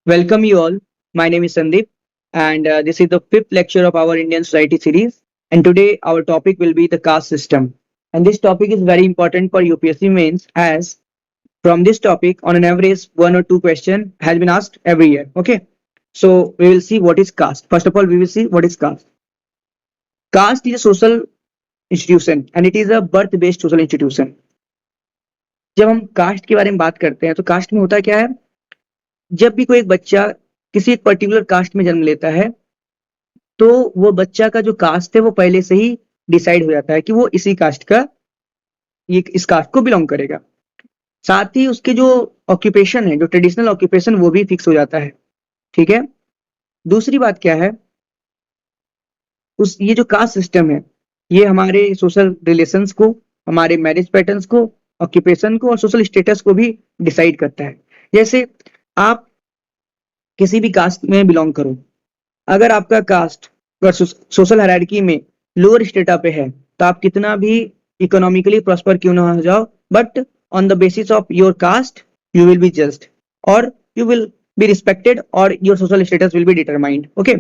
Welcome you all. My name is Sandeep, and this is the fifth lecture of our Indian Society series. And today our topic will be the caste system. And this topic is very important for UPSC mains, as from this topic, on an average, one or two question has been asked every year. Okay, so we will see what is caste. First of all, we will see what is caste. Caste is a social institution, and it is a birth-based social institution. जब हम cast के बारे में बात करते हैं तो cast में होता क्या है? जब भी कोई एक बच्चा किसी एक पर्टिकुलर कास्ट में जन्म लेता है तो वो बच्चा का जो कास्ट है वो पहले से ही डिसाइड हो जाता है कि वो इसी कास्ट का, ये इस कास्ट को बिलोंग करेगा। साथ ही उसके जो ऑक्यूपेशन है, जो ट्रेडिशनल ऑक्यूपेशन, वो भी फिक्स हो जाता है। ठीक है। दूसरी बात क्या है, ये जो कास्ट सिस्टम है ये हमारे सोशल रिलेशंस को, हमारे मैरिज पैटर्न्स को, ऑक्यूपेशन को और सोशल स्टेटस को भी डिसाइड करता है। जैसे आप किसी भी कास्ट में बिलोंग करो, अगर आपका कास्ट सोशल हायरार्की में लोअर स्टेटा पे है तो आप कितना भी इकोनॉमिकली प्रॉस्पर क्यों ना हो जाओ, but on the basis of your caste you will be judged और यू विल बी रिस्पेक्टेड और your social status will be determined. Okay,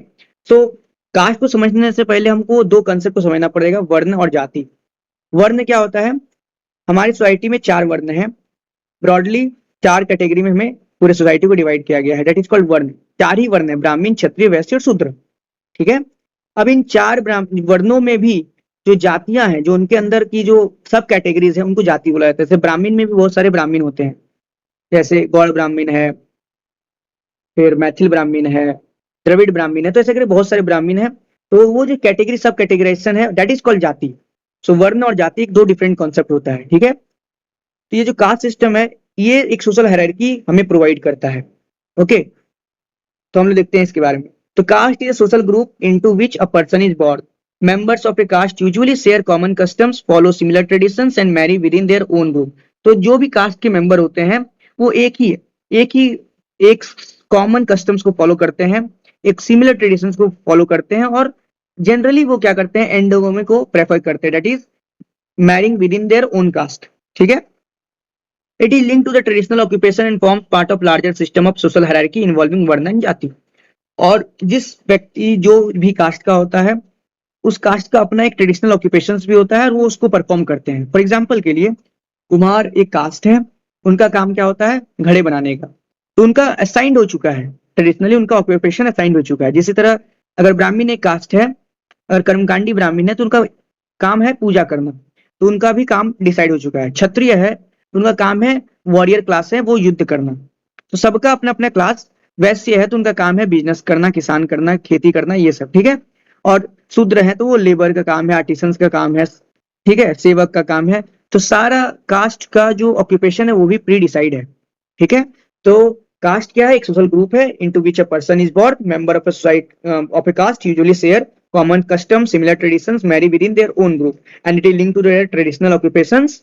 so caste को समझने से पहले हमको दो कंसेप्ट को समझना पड़ेगा, वर्ण और जाति। वर्ण क्या होता है? हमारी सोसाइटी में चार वर्ण है। ब्रॉडली चार कैटेगरी में हमें पूरे सोसाइटी को डिवाइड किया गया है, दैट इज कॉल्ड वर्ण। चार ही वर्ण है, ब्राह्मण, क्षत्रिय, वैश्य और शूद्र। ठीक है। अब इन चार वर्णों में भी जो जातियां हैं, जो उनके अंदर की जो सब कैटेगरीज है, उनको जाति बोला जाता है। जैसे ब्राह्मण में भी बहुत सारे ब्राह्मण होते हैं, जैसे गौड़ ब्राह्मण है, फिर मैथिल ब्राह्मण है, द्रविड़ ब्राह्मण है, तो ऐसे करके बहुत सारे ब्राह्मण है। तो वो जो कैटेगरी, सब कैटेगराइजेशन है, दैट इज कॉल्ड जाति। सो वर्ण और जाति एक दो डिफरेंट कॉन्सेप्ट होता है। ठीक है। तो ये जो कास्ट सिस्टम है ये एक सोशल हायरार्की हमें प्रोवाइड करता है। ओके, तो हम लोग देखते हैं इसके बारे में। तो caste is a social group into which a person is born. Members of a caste usually share common customs, follow similar traditions and marry within their own group. तो जो भी कास्ट के मेंबर होते हैं वो एक ही एक common customs को फॉलो करते हैं, एक सिमिलर ट्रेडिशंस को फॉलो करते हैं और जनरली वो क्या करते हैं, एंडोगमी को प्रेफर करते हैं, that is marrying within their own caste. ठीक है। It is linked to the traditional occupation and forms part of larger system of social hierarchy involving वर्ण and जाति। और जिस व्यक्ति जो भी कास्ट का होता है उस कास्ट का अपना एक ट्रेडिशनल ऑक्यूपेशन भी होता है और वो उसको परफॉर्म करते हैं। फॉर एग्जाम्पल के लिए कुम्हार एक कास्ट है, उनका काम क्या होता है, घड़े बनाने का। तो उनका असाइंड हो चुका है, ट्रेडिशनली उनका ऑक्यूपेशन असाइंड हो चुका है। जिसी तरह अगर ब्राह्मण एक कास्ट है, अगर कर्मकांडी ब्राह्मण है तो उनका काम है पूजा करना, तो उनका भी काम डिसाइड हो चुका है। क्षत्रिय है तो उनका काम है, वॉरियर क्लास है, वो युद्ध करना। तो सबका अपना अपना क्लास। वैश्य है तो उनका काम है बिजनेस करना, किसान करना, खेती करना, ये सब। ठीक है। और शूद्र है तो वो लेबर का काम है, आर्टिसंस का काम है, ठीक है, सेवक का काम है। तो सारा कास्ट का जो ऑक्यूपेशन है वो भी प्री डिसाइड है। ठीक है। तो कास्ट क्या है? एक सोशल ग्रुप है into which a person is born. Member of a society of a caste usually share common custom, similar traditions, marry within their own group and it is linked to their traditional occupations.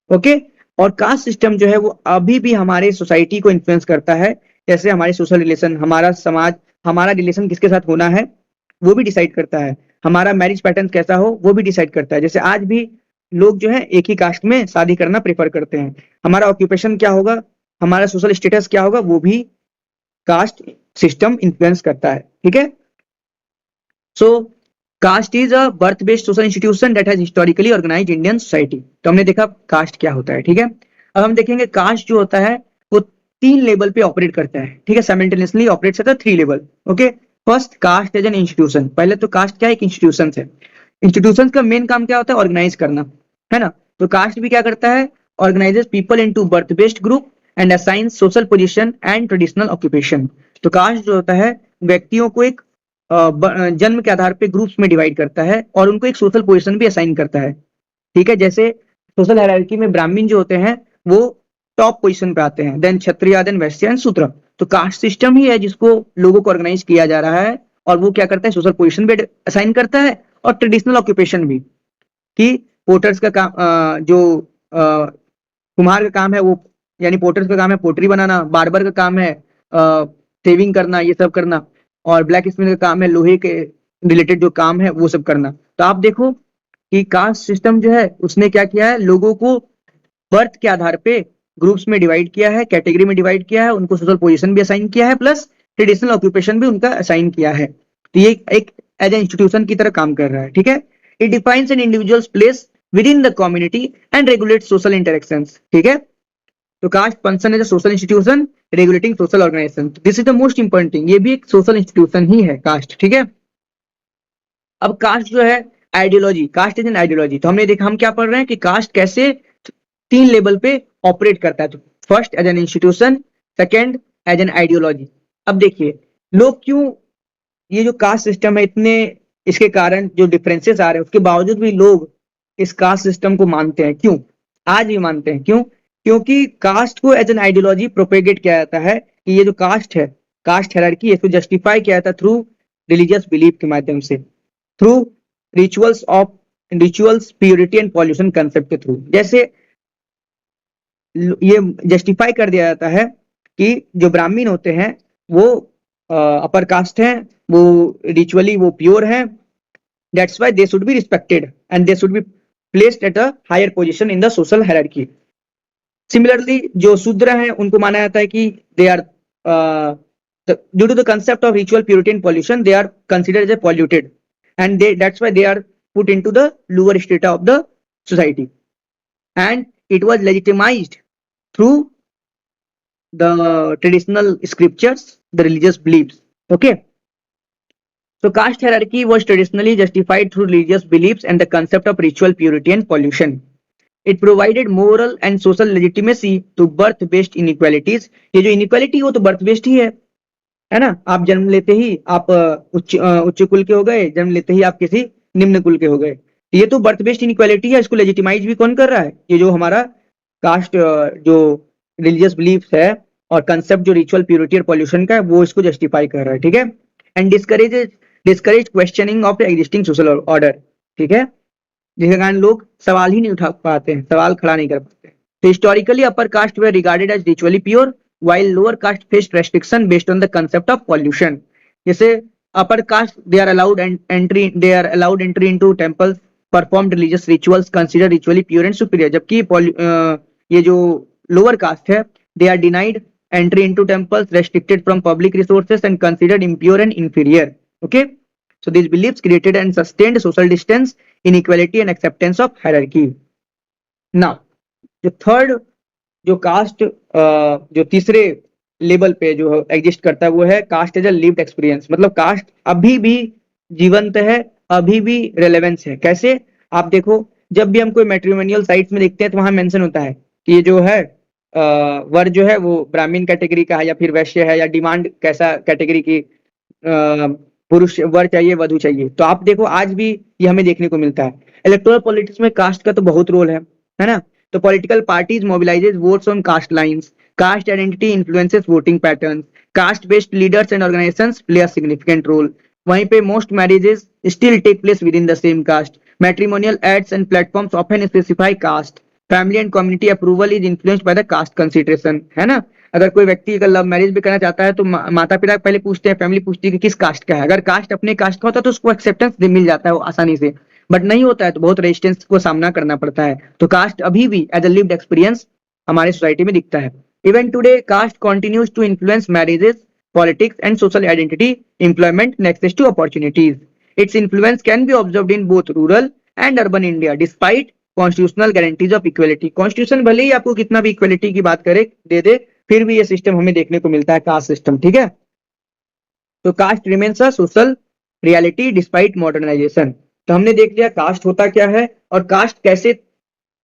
Okay. और caste system जो है वो अभी भी हमारे society को influence करता है। जैसे हमारे सोशल रिलेशन, हमारा समाज, हमारा रिलेशन किसके साथ होना है वो भी डिसाइड करता है। हमारा मैरिज पैटर्न कैसा हो वो भी डिसाइड करता है। जैसे आज भी लोग जो है एक ही कास्ट में शादी करना प्रेफर करते हैं। हमारा ऑक्यूपेशन क्या होगा, हमारा सोशल स्टेटस क्या होगा, वो भी कास्ट सिस्टम इन्फ्लुएंस करता है। ठीक है। So caste is a birth based social institution that has historically organised Indian society. तो हमने देखा कास्ट क्या होता है। ठीक है। अब हम देखेंगे कास्ट जो होता है वो तीन लेवल पे ऑपरेट करता है। ठीक है, साइमल्टेनियसली ऑपरेट करता है three level. Okay, first caste as an institution. पहले तो कास्ट क्या है? एक इंस्टीट्यूशन है। इंस्टीट्यूशन का मेन काम क्या होता है? ऑर्गेनाइज करना, है ना। तो कास्ट भी क्या करता है? Organises people into birth based group and assign social position and traditional occupation. तो कास्ट जो होता है व्यक्तियों को एक जन्म के आधार पे ग्रुप्स में डिवाइड करता है और उनको एक सोशल पोजीशन भी असाइन करता है। ठीक है। जैसे सोशल हायरार्की में ब्राह्मण जो होते हैं वो टॉप पोजीशन पे आते हैं, then Kshatriya, then Vysya and शूद्र। तो कास्ट सिस्टम ही है जिसको लोगों को ऑर्गेनाइज किया जा रहा है और वो क्या करता है? सोशल पोजीशन भी असाइन करता है और ट्रेडिशनल ऑक्यूपेशन भी। कि पोर्टर्स का काम, जो कुम्हार का काम है वो, यानी पोर्टर्स का काम है पोट्री बनाना, बार्बर का काम है सेविंग करना, ये सब करना, और ब्लैक स्मिथ का काम है लोहे के रिलेटेड जो काम है वो सब करना। तो आप देखो कि कास्ट सिस्टम जो है उसने क्या किया है, लोगों को बर्थ के आधार पे ग्रुप्स में डिवाइड किया है, कैटेगरी में डिवाइड किया है, उनको सोशल पोजीशन भी असाइन किया है, प्लस ट्रेडिशनल ऑक्यूपेशन भी उनका असाइन किया है। तो ये एक एज ए इंस्टीट्यूशन की तरह काम कर रहा है, ठीक है। It defines an individuals place with in the community and regulate social interactions, ठीक है। तो caste function as a social institution regulating social organisation, this is the most important thing, ये भी एक सोशल इंस्टीट्यूशन ही है कास्ट, ठीक है। अब कास्ट जो है ideology, caste is an ideology. तो हमने देखा, हम क्या पढ़ रहे हैं कि कास्ट कैसे 3 लेवल पे ऑपरेट करता है। तो first as an institution, second as an ideology. अब देखिए लोग क्यों, ये जो कास्ट सिस्टम है इतने, इसके कारण जो डिफरेंसेस आ रहे हैं उसके बावजूद भी लोग इस कास्ट सिस्टम को मानते हैं, क्यों? आज भी मानते हैं, क्यों? क्योंकि कास्ट को एज एन आइडियोलॉजी प्रोपेगेट किया जाता है कि ये जो कास्ट है, कास्ट हायरार्की, इसको जस्टिफाई किया जाता है थ्रू रिलीजियस बिलीफ के माध्यम से, through rituals purity and pollution concept के थ्रू। जैसे ये जस्टिफाई कर दिया जाता है कि जो ब्राह्मण होते हैं वो अपर कास्ट हैं, वो रिचुअली वो प्योर हैं, that's why they should be respected and they should be placed at a higher position in the social hierarchy. Similarly जो शूद्र हैं उनको माना जाता है कि they are due to the concept of ritual purity and pollution they are considered as polluted and they that's why they are put into the lower strata of the society, and it was legitimized through the traditional scriptures, the religious beliefs, okay. So caste hierarchy was traditionally justified through religious beliefs and the concept of ritual purity and pollution. It provided moral and social legitimacy to birth based inequalities. ये जो inequality वो तो birth based ही है ना। आप जन्म लेते ही आप उच्च कुल के हो गए, जन्म लेते ही आप किसी निम्न कुल के हो गए, ये तो बर्थ बेस्ड इनइक्वालिटी है। इसको लेजिटिमाइज भी कौन कर रहा है? ये जो हमारा कास्ट जो रिलीजियस बिलीफ है और कंसेप्ट जो रिचुअल प्योरिटी और पॉल्यूशन का है वो इसको जस्टिफाई कर रहा है, ठीक है। And discourage questioning of the existing social order, ठीक है, जिसके कारण लोग सवाल ही नहीं उठा पाते हैं, सवाल खड़ा नहीं कर पाते। तो historically upper caste were regarded as ritually pure while lower caste faced restriction based on the concept of pollution. जैसे upper caste they are allowed entry into temples, performed religious rituals, considered ritually pure and superior. जबकि ये जो lower caste है they are denied entry into temples, restricted from public resources and considered impure and inferior. Okay, so these beliefs created and sustained social distance, inequality and acceptance of hierarchy. Now the third जो cast जो तीसरे level पे जो exist करता है वो है caste as a lived experience. मतलब कास्ट अभी भी जीवंत है, अभी भी रेलेवेंस है। कैसे? आप देखो, जब भी हम कोई मैट्रिमोनियल साइट्स में देखते हैं तो वहां मेंशन होता है कि ये जो है वर जो है वो ब्राह्मण कैटेगरी का है या फिर वैश्य है, या डिमांड कैसा कैटेगरी की पुरुष वर चाहिए, वधु चाहिए। तो आप देखो आज भी ये हमें देखने को मिलता है। इलेक्टोरल पॉलिटिक्स में कास्ट का तो बहुत रोल है ना। तो political parties mobilises votes on caste lines, caste identity influences voting patterns, caste based leaders and organisations play a significant role. वहीं पे most marriages still take place with in the same caste. Matrimonial ads and platforms often specify caste. Family and community approval is influenced by the caste consideration, है ना। अगर कोई व्यक्ति अगर love marriage भी करना चाहता है तो माता पिता पहले पूछते हैं, फैमिली पूछती है कि किस कास्ट का है। अगर कास्ट अपने कास्ट का होता है तो उसको एक्सेप्टेंस मिल जाता है वो आसानी से, बट नहीं होता है तो बहुत रेजिस्टेंस को सामना करना पड़ता है। तो कास्ट अभी भी एज अ लिव्ड एक्सपीरियंस हमारे सोसाइटी में दिखता है। Even today caste continues to influence marriages, politics and social identity, employment and access to opportunities. Its influence can be observed in both rural and urban India despite constitutional guarantees of equality. Constitution भले ही आपको कितना भी equality की बात करे दे दे, फिर भी ये सिस्टम हमें देखने को मिलता है, कास्ट सिस्टम, ठीक है। तो caste remains a social reality despite modernisation. तो हमने देख लिया कास्ट होता क्या है और कास्ट कैसे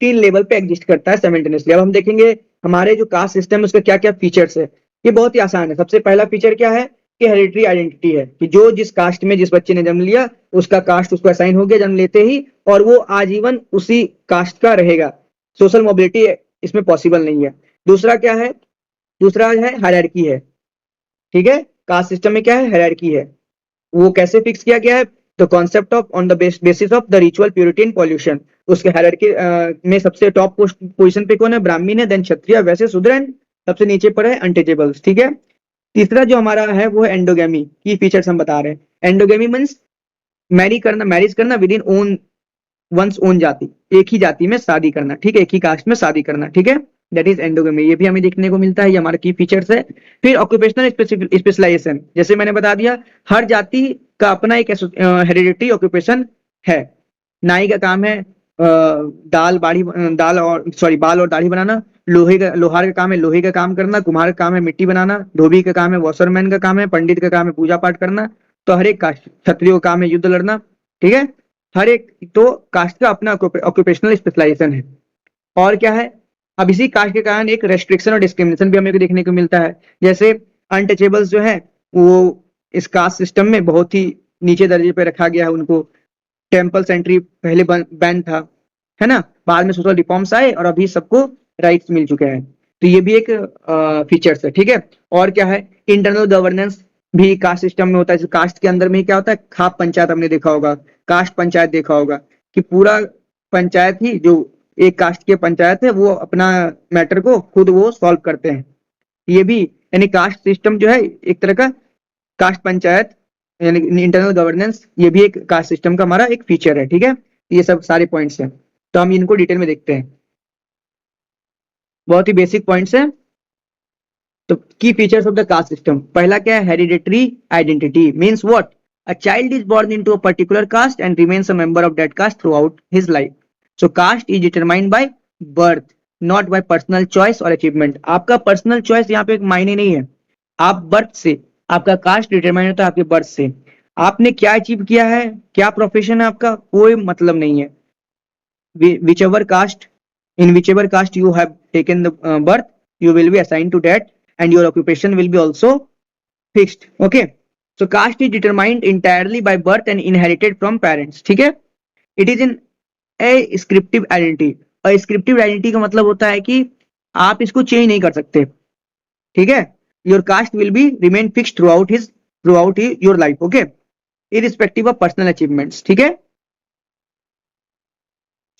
3 लेवल पे एग्जिस्ट करता है साइमल्टेनियसली। अब हम देखेंगे हमारे जो कास्ट सिस्टम है उसका क्या क्या फीचर्स है। ये बहुत ही आसान है। सबसे पहला फीचर क्या है कि हेरिडिटरी आइडेंटिटी है, कि जो जिस कास्ट में जिस बच्चे ने जन्म लिया उसका कास्ट उसको असाइन हो गया जन्म लेते ही, और वो आजीवन उसी कास्ट का रहेगा। सोशल मोबिलिटी इसमें पॉसिबल नहीं है। दूसरा क्या है? दूसरा है हायरार्की है, ठीक है। कास्ट सिस्टम में क्या है? हायरार्की है। वो कैसे फिक्स किया गया है? The concept of on the basis of the ritual purity and pollution. उसके हायरार्की में सबसे टॉप पोजीशन पे कौन है? ब्राह्मण है, देन क्षत्रिय, वैसे शूद्र, एंड सबसे नीचे पर है अनटचेबल्स, ठीक है। तीसरा जो हमारा है वो है एंडोगेमी की फीचर्स हम बता रहे हैं। एंडोगेमी मींस मैरिज करना with in own once own जाति, एक ही जाति में शादी करना, ठीक है, एक ही कास्ट में शादी करना, ठीक है। That is endogamy. ये भी हमें देखने को मिलता है, ये हमारा की फीचर्स है। फिर ऑक्यूपेशनल स्पेशलाइजेशन, जैसे मैंने बता दिया हर जाति का अपना एक हेरिडिटरी ऑक्यूपेशन है। नाई का काम है बाल और दाढ़ी बनाना। लोहार का काम है लोहे का काम करना। कुम्हार का काम है मिट्टी बनाना। धोबी का काम है वॉशरमैन का काम है। पंडित का काम है पूजा पाठ करना। तो हर एक कास्ट, क्षत्रियो का काम है युद्ध लड़ना। ठीक है, हर एक तो कास्ट का अपना ऑक्यूपेशनल स्पेशलाइजेशन है। और क्या है, अब इसी कास्ट के कारण एक रेस्ट्रिक्शन और डिस्क्रिमिनेशन भी हमें देखने को मिलता है। जैसे अनटचेबल्स जो है वो इस कास्ट सिस्टम में बहुत ही नीचे दर्जे पे रखा गया है उनको। टेम्पल सेंट्री पहले बैन था, है ना, बाद में सोशल रिफॉर्म्स आए और अभी सबको राइट्स मिल चुके हैं। तो ये भी एक फीचर्स है। ठीक है, और क्या है, इंटरनल गवर्नेंस भी कास्ट सिस्टम में होता है। कास्ट के अंदर में क्या होता है, खाप पंचायत हमने देखा होगा, कास्ट पंचायत देखा होगा, कि पूरा पंचायत ही जो एक कास्ट के पंचायत है वो अपना मैटर को खुद वो सॉल्व करते हैं। ये भी यानी कास्ट सिस्टम जो है एक तरह का कास्ट पंचायत यानी इंटरनल गवर्नेंस, ये भी एक कास्ट सिस्टम का हमारा एक फीचर है। ठीक है, ये सब सारे पॉइंट्स हैं, तो हम इनको डिटेल में देखते हैं। बहुत ही बेसिक पॉइंट्स हैं। तो की features of the caste system, पहला क्या है, hereditary identity means what, a child is born into a particular caste and remains a member of that caste throughout his life. So caste is determined by birth, not by personal choice or achievement. आपका personal choice यहाँ पे एक मायने नहीं है। आप birth से, आपका कास्ट डिटरमाइन होता है आपके बर्थ से। आपने क्या अचीव किया है, क्या प्रोफेशन है आपका, कोई मतलब नहीं है। whichever caste in whichever caste you have taken the birth, you will be assigned to that and your occupation will be also fixed. Okay, so caste is determined entirely by birth and inherited from parents. ठीक है, it is in a scriptive identity. a scriptive identity का मतलब होता है कि आप इसको change नहीं कर सकते। ठीक है, your caste will be remain fixed throughout your life. Okay, irrespective of personal achievements. ठीक है,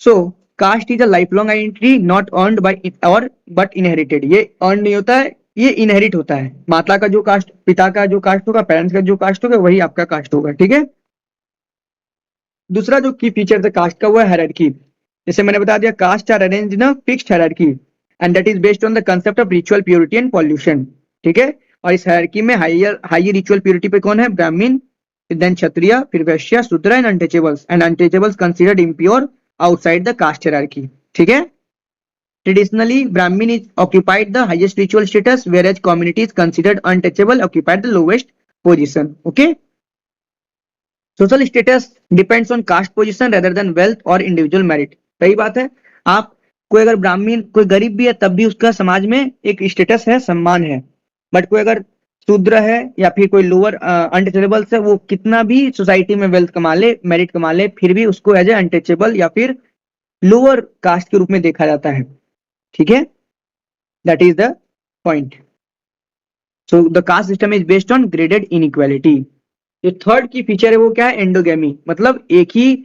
so caste is a lifelong identity not earned by it or but inherited. ये earn नहीं होता है, ये इनहेरिट होता है। माता का जो कास्ट, पिता का जो कास्ट होगा, पेरेंट्स का जो कास्ट होगा वही आपका कास्ट होगा। ठीक है, दूसरा जो की फीचर है कास्ट का वो है हायरार्की। जैसे मैंने बता दिया caste are arranged in a fixed hierarchy and that is based on the concept of ritual purity and pollution. ठीक है, और इस हायरार्की में हाई रिचुअल प्योरिटी पे कौन है, ब्राह्मण, देन क्षत्रिय, फिर Vaishya, Shudra and untouchables considered impure outside the caste hierarchy. ठीक है, traditionally Brahmin is occupied the highest ritual status whereas communities considered untouchable occupied the lowest position. Okay, social status depends on caste position rather than wealth or individual merit. सही बात है, आप कोई अगर ब्राह्मण कोई गरीब भी है तब भी उसका समाज में एक स्टेटस है, सम्मान है। बट कोई अगर शूद्र है या फिर कोई लोअर अनटचेबल्स है, वो कितना भी सोसाइटी में वेल्थ कमा ले, मेरिट कमा ले, फिर भी उसको एज ए अनटचेबल या फिर लोअर कास्ट के रूप में देखा जाता है। ठीक है, that is the point. So the caste system is based on graded inequality. जो थर्ड की फीचर है वो क्या है, एंडोगेमी, मतलब एक ही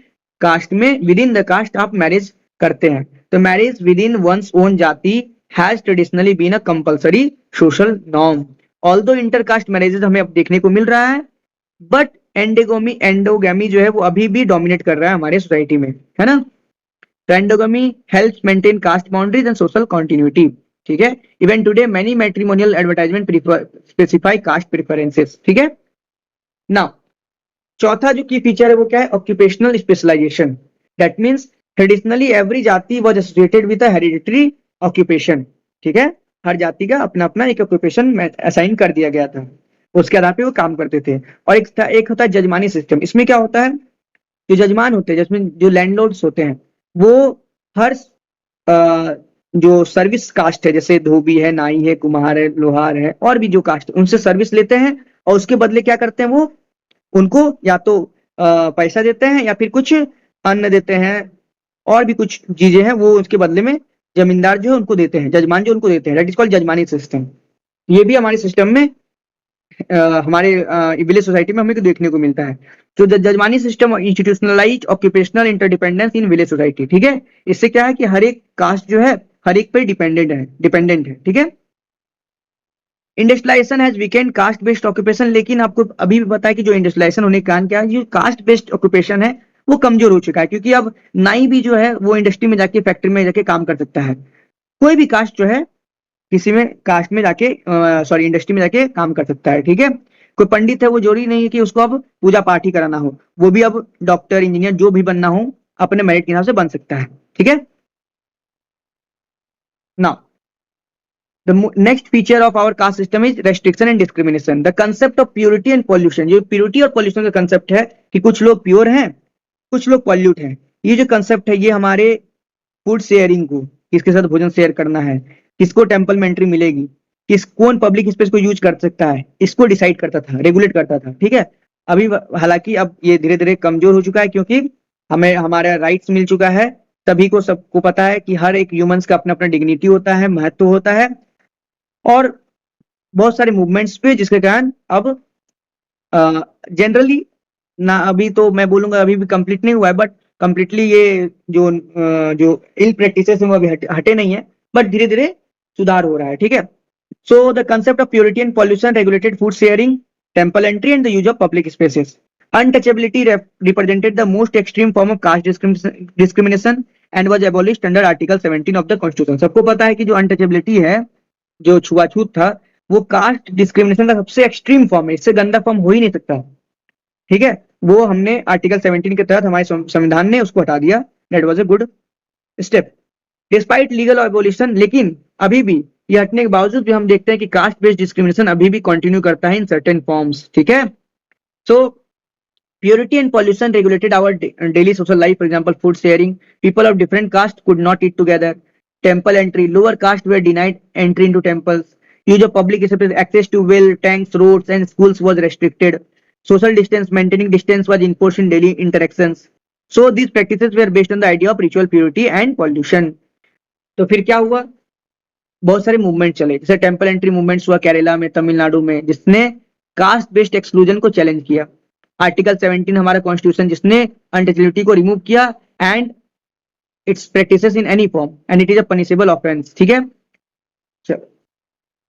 कास्ट में विद इन द कास्ट आप मैरिज करते हैं। तो marriage within one's own jati has traditionally been a compulsory social norm. Although intercaste marriages हमें अब देखने को मिल रहा है, बट एंडोगेमी जो है वो अभी भी डोमिनेट कर रहा है हमारे सोसाइटी में, है ना। Endogamy helps maintain caste boundaries and social continuity. ठीक है, even today many matrimonial advertisement specify caste preferences. ठीक है, नाउ चौथा जो की फीचर है वो क्या है, occupational specialisation. That means traditionally every jati was associated with a hereditary occupation. ठीक है, हर जाति का अपना अपना एक ऑक्यूपेशन असाइन कर दिया गया था, उसके आधार पे वो काम करते थे। और एक होता है जजमानी सिस्टम। इसमें क्या होता है, जो जजमान होते हैं, जिसमें जो लैंडलॉर्ड्स होते हैं, वो हर जो सर्विस कास्ट है, जैसे धोबी है, नाई है, कुम्हार है, लोहार है, और भी जो कास्ट है, उनसे सर्विस लेते हैं और उसके बदले क्या करते हैं, वो उनको या तो पैसा देते हैं या फिर कुछ अन्न देते हैं, और भी कुछ चीजें हैं वो उसके बदले में जमींदार जो है उनको देते हैं, जजमान जो उनको देते हैं। That is called jajmani system. ये भी हमारे सिस्टम में हमारे विलेज सोसाइटी में हमें देखने को मिलता है। तो jajmani system institutionalise occupational interdependence in village society. ठीक है, इससे क्या है कि हर एक कास्ट जो है हर एक पे डिपेंडेंट है। ठीक है, industrialisation has weakened caste based occupation. लेकिन आपको अभी भी पता है कि जो इंडस्ट्रियलाइजेशन होने का कारण क्या है, जो कास्ट बेस्ड ऑक्यूपेशन है वो कमजोर हो चुका है, क्योंकि अब नाई भी जो है वो इंडस्ट्री में जाके, फैक्ट्री में जाके काम कर सकता है। कोई भी कास्ट जो है किसी में कास्ट में जाके सॉरी इंडस्ट्री में जाके काम कर सकता है, ठीक है। कोई पंडित है वो जरूरी नहीं है कि उसको अब पूजा पाठ ही कराना हो, वो भी अब डॉक्टर इंजीनियर जो भी बनना हो अपने मेरिट के हिसाब से बन सकता है, ठीक है। Now the next feature of our caste system is restriction and discrimination. The concept of purity and pollution, ये purity और pollution का concept है कि कुछ लोग प्योर हैं कुछ लोग पॉल्यूट हैं। ये जो कंसेप्ट है ये हमारे फूड शेयरिंग को, किसके साथ भोजन शेयर करना है, किसको टेम्पल में एंट्री मिलेगी, किस कौन पब्लिक स्पेस को यूज कर सकता है, इसको डिसाइड करता था, रेगुलेट करता था, ठीक है। अभी हालांकि अब ये धीरे धीरे कमजोर हो चुका है क्योंकि हमें हमारा राइट्स मिल चुका है, सभी को सबको पता है कि हर एक ह्यूमंस का अपना अपना डिग्निटी होता है, महत्व होता है, और बहुत सारे मूवमेंट्स पे जिसके कारण अब जनरली ना, अभी तो मैं बोलूंगा अभी भी कंप्लीट नहीं हुआ है, बट कंप्लीटली ये जो इल प्रैक्टिसेस हैं वो अभी हटे नहीं है, बट धीरे धीरे सुधार हो रहा है, ठीक है। So the concept of purity and pollution, regulated food sharing, temple entry and the use of public spaces. Untouchability represented the most extreme form of caste discrimination and was abolished under article 17 of the constitution. सबको पता है कि जो untouchability है, जो छुआछूत था, वो कास्ट डिस्क्रिमिनेशन का सबसे एक्सट्रीम फॉर्म है, इससे गंदा फॉर्म हो ही नहीं सकता, ठीक है। वो हमने आर्टिकल 17 के तहत हमारे संविधान ने उसको हटा दिया, that was a good step despite legal abolition. लेकिन अभी भी ये हटने के बावजूद भी हम देखते हैं कि कास्ट बेस्ड डिस्क्रिमिनेशन अभी भी कंटिन्यू करता है इन सर्टेन फॉर्म्स, ठीक है। सो purity and pollution regulated our daily social life. For example, food sharing, people of different caste could not eat together. Temple entry, lower caste were denied entry into temples. Use of public spaces, access to well, tanks, roads and schools was restricted. Social distance, maintaining distance was enforced in daily interactions. So these practices were based on the idea of ritual purity and pollution. तो फिर क्या हुआ, बहुत सारे movement चले, जैसे temple entry movements हुआ केरला में, तमिलनाडु में, जिसने कास्ट बेस्ड एक्सक्लूजन को चैलेंज किया। आर्टिकल 17 हमारा कॉन्स्टिट्यूशन जिसने अनटचेबिलिटी को रिमूव किया and it's practices in any form and it is a punishable offence, ठीक है। चलो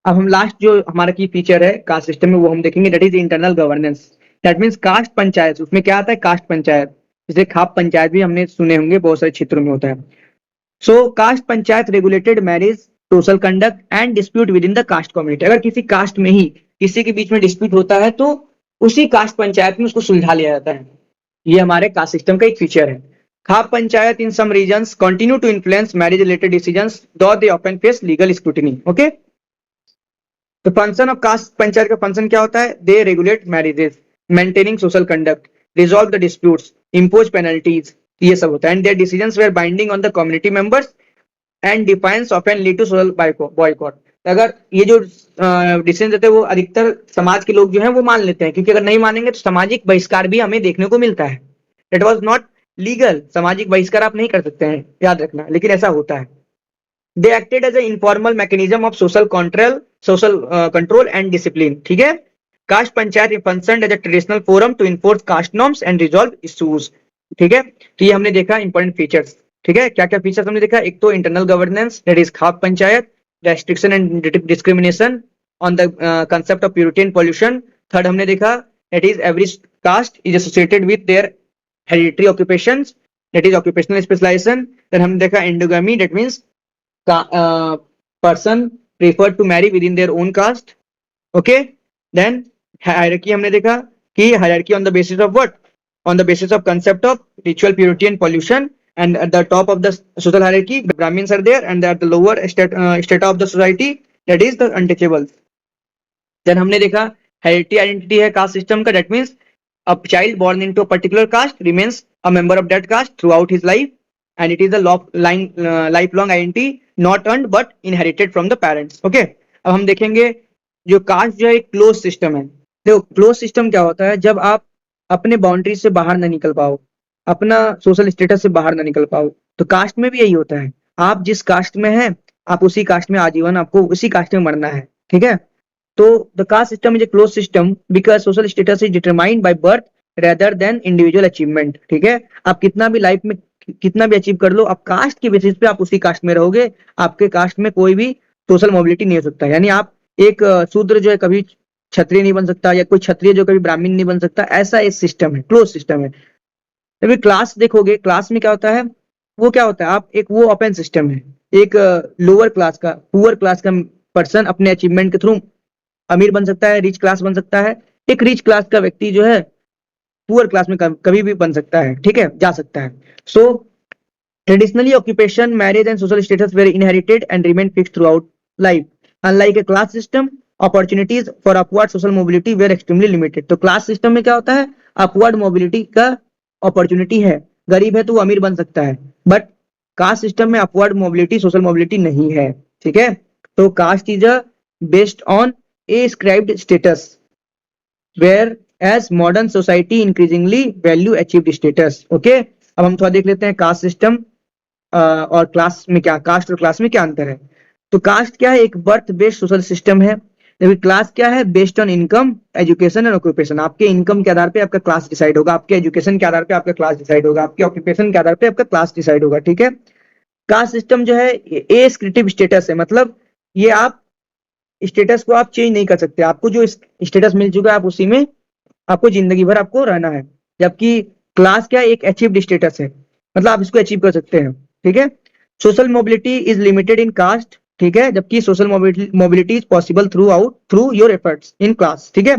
अब हम लास्ट जो हमारा की फीचर है कास्ट सिस्टम में वो हम देखेंगे, that is internal governance. That means caste panchayat, उसमें क्या आता है, कास्ट पंचायत, जैसे खाप पंचायत भी हमने सुने होंगे, बहुत सारे क्षेत्रों में होता है। So caste panchayat regulated marriage, social conduct and dispute with in the caste community. अगर किसी कास्ट में ही किसी के बीच में डिस्प्यूट होता है तो उसी कास्ट पंचायत में उसको सुलझा लिया जाता है। ये हमारे कास्ट सिस्टम का एक फीचर है। Khap panchayat in some regions continue to influence marriage related decisions though they often face legal scrutiny, okay. तो फंक्शन ऑफ कास्ट पंचायत का फंक्शन क्या होता है, they regulate marriages, maintaining social conduct, resolve the disputes, impose penalties, ये सब होता है। And their decisions were binding on the community members and defiance often lead to social boycott. अगर ये जो डिसीजन देते हैं वो अधिकतर समाज के लोग जो हैं वो मान लेते हैं, क्योंकि अगर नहीं मानेंगे तो सामाजिक बहिष्कार भी हमें देखने को मिलता है। इट वॉज नॉट लीगल, सामाजिक बहिष्कार आप नहीं कर सकते हैं, याद रखना, लेकिन ऐसा होता है। They acted as a informal mechanism of social control and discipline, ठीक है। Caste panchayat functioned as a traditional forum to enforce caste norms and resolve issues, ठीक है। तो ये हमने देखा इंपॉर्टेंट फीचर्स, ठीक है। क्या क्या फीचर्स हमने देखा, एक तो internal governance that is khap panchayat, restriction and discrimination on the concept of purity and pollution. Third हमने देखा that is every caste is associated with their hereditary occupations, that is occupational specialisation. Then हमने देखा endogamy, that means person preferred to marry within their own caste, okay. Then hierarchy हमने देखा कि hierarchy on the basis of what, on the basis of concept of ritual purity and pollution, and at the top of the social hierarchy the Brahmins are there, and at the lower strata of the society that is the untouchables. Then हमने देखा hereditary identity है caste system का, that means a child born into a particular caste remains a member of that caste throughout his life, and it is a lifelong identity not earned but inherited from the parents, okay. अब हम देखेंगे जो cast जो है एक close system है। देखो close system क्या होता है, जब आप अपने बाउंड्री से बाहर ना निकल पाओ, अपना सोशल स्टेटस से बाहर ना निकल पाओ, तो कास्ट में भी यही होता है। आप जिस कास्ट में हैं आप उसी कास्ट में आजीवन आपको उसी कास्ट में मरना है, ठीक है। तो the caste system is a close system because social status is determined by birth rather than individual achievement, ठीक है। आप कितना भी लाइफ में कितना भी अचीव कर लो, आप कास्ट के बेसिस पे आप उसी कास्ट में रहोगे, आपके कास्ट में कोई भी सोशल मोबिलिटी नहीं हो सकता। यानी आप एक शूद्र जो है कभी क्षत्रिय नहीं बन सकता, या कोई क्षत्रिय जो कभी ब्राह्मण नहीं बन सकता, ऐसा एक सिस्टम है, क्लोज सिस्टम है। अभी क्लास देखोगे, क्लास में क्या होता है, वो क्या होता है, आप एक वो ओपन सिस्टम है, एक लोअर क्लास का, पुअर क्लास का पर्सन अपने अचीवमेंट के थ्रू अमीर बन सकता है, रिच क्लास बन सकता है। एक रिच क्लास का व्यक्ति जो है पुअर क्लास में कभी भी बन सकता है, ठीक है, जा सकता है। So traditionally occupation, marriage and social status were inherited and remain fixed throughout life. Unlike a class system, opportunities for upward social mobility were extremely limited. तो क्लास सिस्टम में क्या होता है, अपवर्ड मोबिलिटी का opportunity है, गरीब है तो वो अमीर बन सकता है, बट कास्ट सिस्टम में अपवर्ड मोबिलिटी, सोशल मोबिलिटी नहीं है, ठीक है। तो caste is a based on ascribed status, whereas modern society increasingly value achieved status. Okay, अब हम थोड़ा देख लेते हैं कास्ट सिस्टम और क्लास में क्या, कास्ट और क्लास में क्या अंतर है। तो कास्ट क्या है, एक बर्थ बेस्ड सोशल सिस्टम है, जबकि क्लास क्या है, based on income, education and occupation. आपके इनकम के आधार पे आपका क्लास डिसाइड होगा, आपके एजुकेशन के आधार पे आपका क्लास डिसाइड होगा, आपके ऑक्यूपेशन के आधार पे आपका क्लास डिसाइड होगा, ठीक है। कास्ट सिस्टम जो है ए स्क्रिप्टिव स्टेटस है, मतलब ये आप स्टेटस को आप चेंज नहीं कर सकते, आपको जो स्टेटस मिल चुका है आप उसी में आपको जिंदगी भर आपको रहना है। जबकि क्लास क्या है, एक अचीव्ड स्टेटस है, मतलब आप इसको अचीव कर सकते हैं, ठीक है। Social mobility is limited in caste, ठीक है, जबकि social mobility is possible through your efforts in class, ठीक है।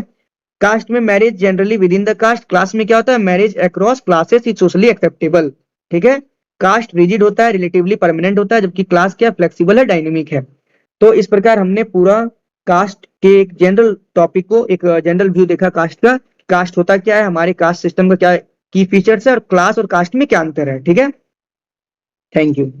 कास्ट में marriage generally with in the caste, class में क्या होता है, marriage across classes is socially acceptable, ठीक है। कास्ट रिजिड होता है, रिलेटिवली परमानेंट होता है, जबकि क्लास क्या फ्लेक्सिबल है, डायनेमिक है। तो इस प्रकार हमने पूरा कास्ट के एक जनरल टॉपिक को, एक जनरल व्यू देखा कास्ट का, कास्ट होता क्या है, हमारे कास्ट सिस्टम का क्या की फीचर्स है, और क्लास और कास्ट में क्या अंतर है, ठीक है। Thank you.